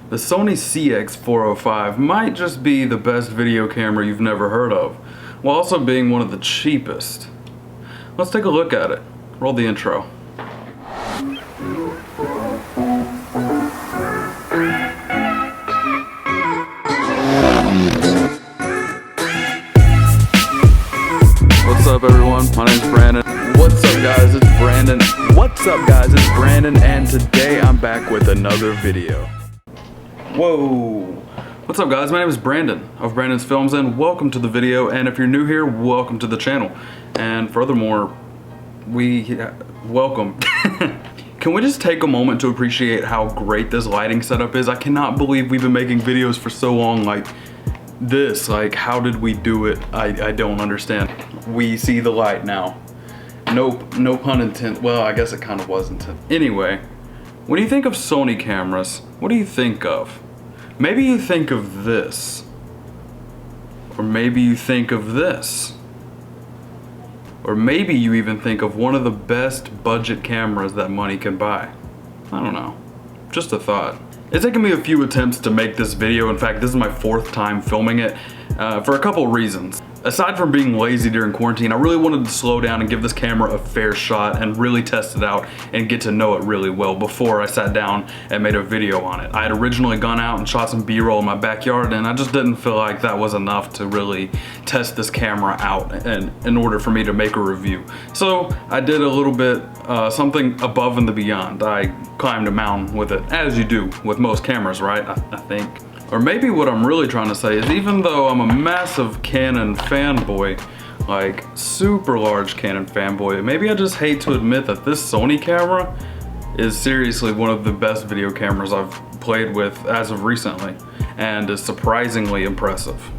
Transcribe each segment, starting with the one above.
The Sony CX405 might just be the best video camera you've never heard of, while also being one of the cheapest. Let's take a look at it. Roll the intro. What's up everyone, my name's Brandon. What's up guys, it's Brandon. What's up guys, it's Brandon, and today I'm back with another video. Whoa! What's up guys, my name is Brandon of Brandon's Films, and welcome to the video. And if you're new here, welcome to the channel. And furthermore, welcome. Can we just take a moment to appreciate how great this lighting setup is? I cannot believe we've been making videos for so long like this. Like, how did we do it? I don't understand. We see the light now. Nope, no pun intended. Well, I guess it kind of was intended. Anyway, when you think of Sony cameras, what do you think of? Maybe you think of this. Or maybe you think of this. Or maybe you even think of one of the best budget cameras that money can buy. I don't know. Just a thought. It's taken me a few attempts to make this video. In fact, this is my 4th time filming it for a couple reasons. Aside from being lazy during quarantine, I really wanted to slow down and give this camera a fair shot and really test it out and get to know it really well before I sat down and made a video on it. I had originally gone out and shot some B-roll in my backyard, and I just didn't feel like that was enough to really test this camera out and in order for me to make a review. So I did a little bit something above and beyond. I climbed a mountain with it, as you do with most cameras, right? I think. Or maybe what I'm really trying to say is, even though I'm a massive Canon fanboy, like super large Canon fanboy, maybe I just hate to admit that this Sony camera is seriously one of the best video cameras I've played with as of recently, and is surprisingly impressive.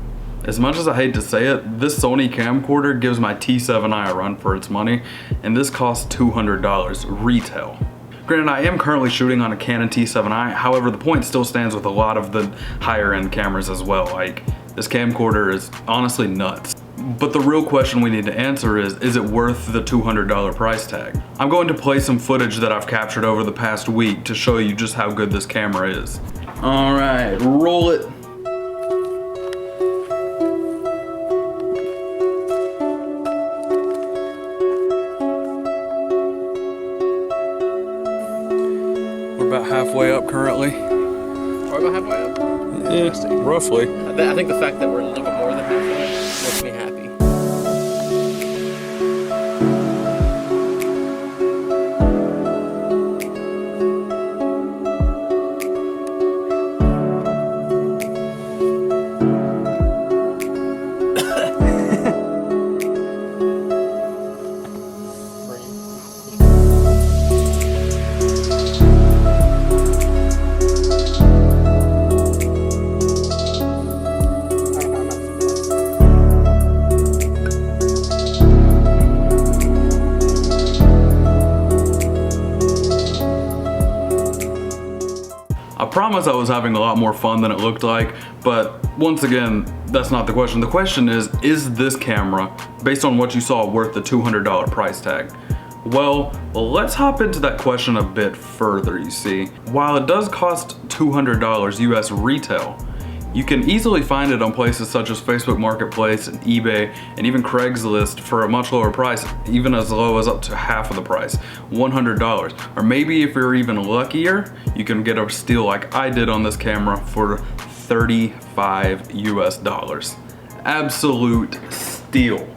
As much as I hate to say it, this Sony camcorder gives my T7i a run for its money, and this costs $200 retail. Granted, I am currently shooting on a Canon T7i, however, the point still stands with a lot of the higher end cameras as well. Like, this camcorder is honestly nuts. But the real question we need to answer is it worth the $200 price tag? I'm going to play some footage that I've captured over the past week to show you just how good this camera is. All right, roll it. About halfway up currently. We're about halfway up? Yeah, roughly. I think the fact that we're a little bit more than halfway makes me happy. I promise I was having a lot more fun than it looked like, but once again, that's not the question. The question is this camera, based on what you saw, worth the $200 price tag? Well, let's hop into that question a bit further, you see. While it does cost $200 US retail, you can easily find it on places such as Facebook Marketplace and eBay and even Craigslist for a much lower price, even as low as up to half of the price, $100. Or maybe if you're even luckier, you can get a steal like I did on this camera for $35 US. Absolute steal.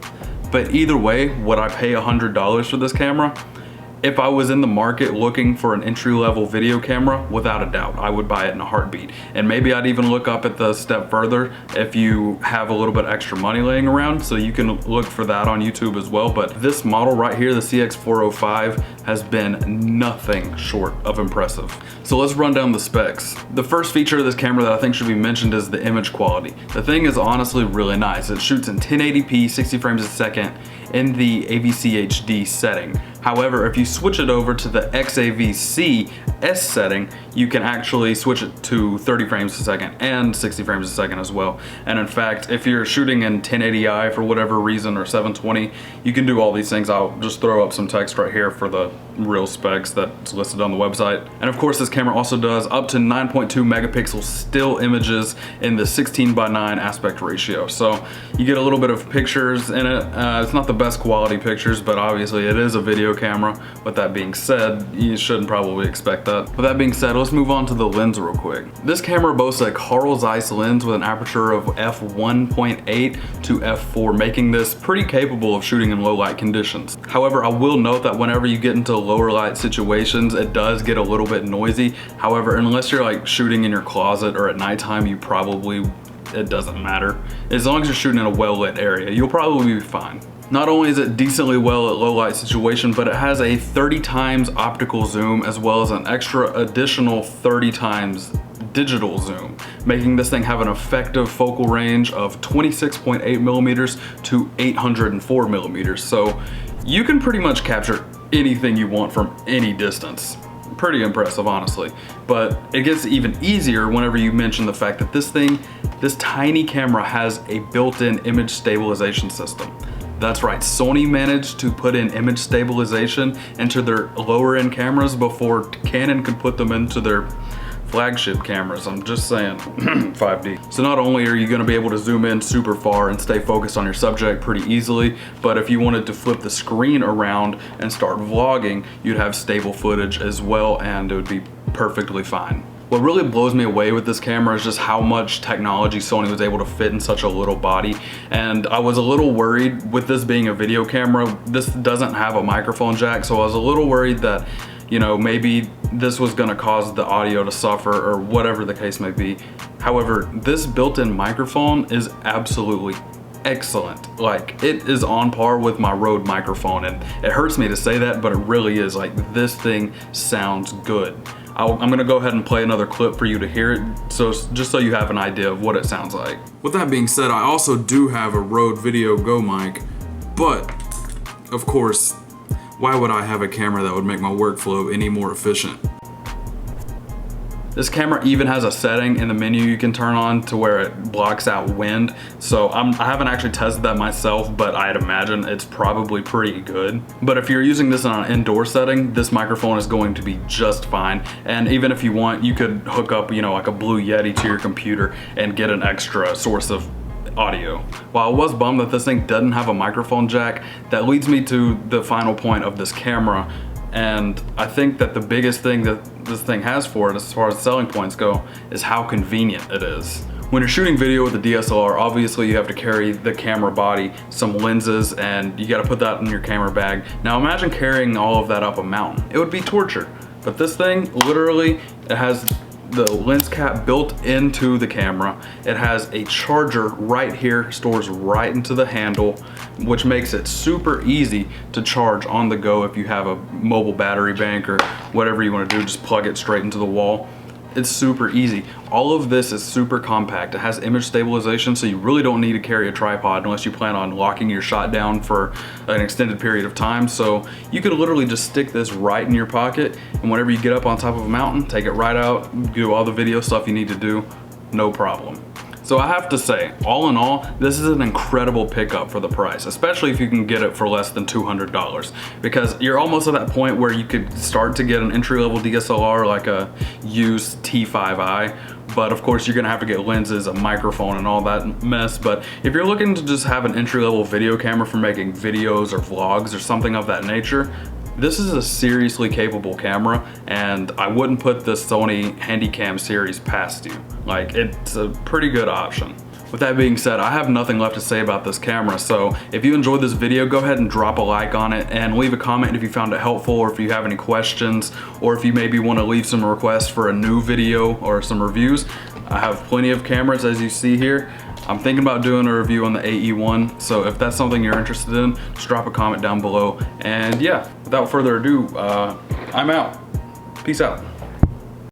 But either way, would I pay $100 for this camera? If I was in the market looking for an entry-level video camera, without a doubt, I would buy it in a heartbeat. And maybe I'd even look up at the step further if you have a little bit extra money laying around, so you can look for that on YouTube as well. But this model right here, the CX405, has been nothing short of impressive. So let's run down the specs. The first feature of this camera that I think should be mentioned is the image quality. The thing is honestly really nice. It shoots in 1080p, 60 frames a second in the AVC HD setting. However, if you switch it over to the XAVC S setting, you can actually switch it to 30 frames a second and 60 frames a second as well. And in fact, if you're shooting in 1080i for whatever reason, or 720, you can do all these things. I'll just throw up some text right here for the real specs that's listed on the website. And of course, this camera also does up to 9.2 megapixel still images in the 16:9 aspect ratio. So you get a little bit of pictures in it. It's not the best quality pictures, but obviously it is a video camera. With that being said, you shouldn't probably expect that. With that being said, let's move on to the lens real quick. This camera boasts a Carl Zeiss lens with an aperture of f1.8 to f4, making this pretty capable of shooting in low light conditions. However, I will note that whenever you get into lower light situations, it does get a little bit noisy. However, unless you're like shooting in your closet or at nighttime, it doesn't matter. As long as you're shooting in a well lit area, you'll probably be fine. Not only is it decently well at low light situation, but it has a 30 times optical zoom as well as an extra additional 30 times digital zoom, making this thing have an effective focal range of 26.8 millimeters to 804 millimeters. So you can pretty much capture anything you want from any distance. Pretty impressive, honestly. But it gets even easier whenever you mention the fact that this tiny camera has a built-in image stabilization system. That's right, Sony managed to put in image stabilization into their lower end cameras before Canon could put them into their flagship cameras. I'm just saying, 5D. So not only are you gonna be able to zoom in super far and stay focused on your subject pretty easily, but if you wanted to flip the screen around and start vlogging, you'd have stable footage as well, and it would be perfectly fine. What really blows me away with this camera is just how much technology Sony was able to fit in such a little body. And I was a little worried with this being a video camera. This doesn't have a microphone jack, so I was a little worried that, you know, maybe this was gonna cause the audio to suffer or whatever the case may be. However, this built-in microphone is absolutely excellent. Like, it is on par with my Rode microphone, and it hurts me to say that, but it really is. Like, this thing sounds good. I'm gonna go ahead and play another clip for you to hear it, so just so you have an idea of what it sounds like. With that being said, I also do have a Rode Video Go mic, but of course, why would I have a camera that would make my workflow any more efficient? This camera even has a setting in the menu you can turn on to where it blocks out wind. So I haven't actually tested that myself, but I'd imagine it's probably pretty good. But if you're using this in an indoor setting, this microphone is going to be just fine. And even if you want, you could hook up, you know, like a Blue Yeti to your computer and get an extra source of audio. While I was bummed that this thing doesn't have a microphone jack, that leads me to the final point of this camera. And I think that the biggest thing that this thing has for it, as far as selling points go, is how convenient it is. When you're shooting video with a DSLR, obviously you have to carry the camera body, some lenses, and you gotta put that in your camera bag. Now imagine carrying all of that up a mountain. It would be torture. But this thing, literally, it has the lens cap built into the camera. It has a charger right here, stores right into the handle, which makes it super easy to charge on the go if you have a mobile battery bank or whatever you want to do, just plug it straight into the wall. It's super easy. All of this is super compact. It has image stabilization, so you really don't need to carry a tripod unless you plan on locking your shot down for an extended period of time. So you could literally just stick this right in your pocket, and whenever you get up on top of a mountain, take it right out, do all the video stuff you need to do, no problem. So I have to say, all in all, this is an incredible pickup for the price, especially if you can get it for less than $200, because you're almost at that point where you could start to get an entry-level DSLR like a used T5i, but of course you're gonna have to get lenses, a microphone, and all that mess. But if you're looking to just have an entry-level video camera for making videos or vlogs or something of that nature, this is a seriously capable camera, and I wouldn't put the Sony Handycam series past you. Like, it's a pretty good option. With that being said, I have nothing left to say about this camera, so if you enjoyed this video, go ahead and drop a like on it and leave a comment if you found it helpful, or if you have any questions, or if you maybe want to leave some requests for a new video or some reviews. I have plenty of cameras, as you see here. I'm thinking about doing a review on the AE1, so if that's something you're interested in, just drop a comment down below. And yeah, without further ado, I'm out. Peace out.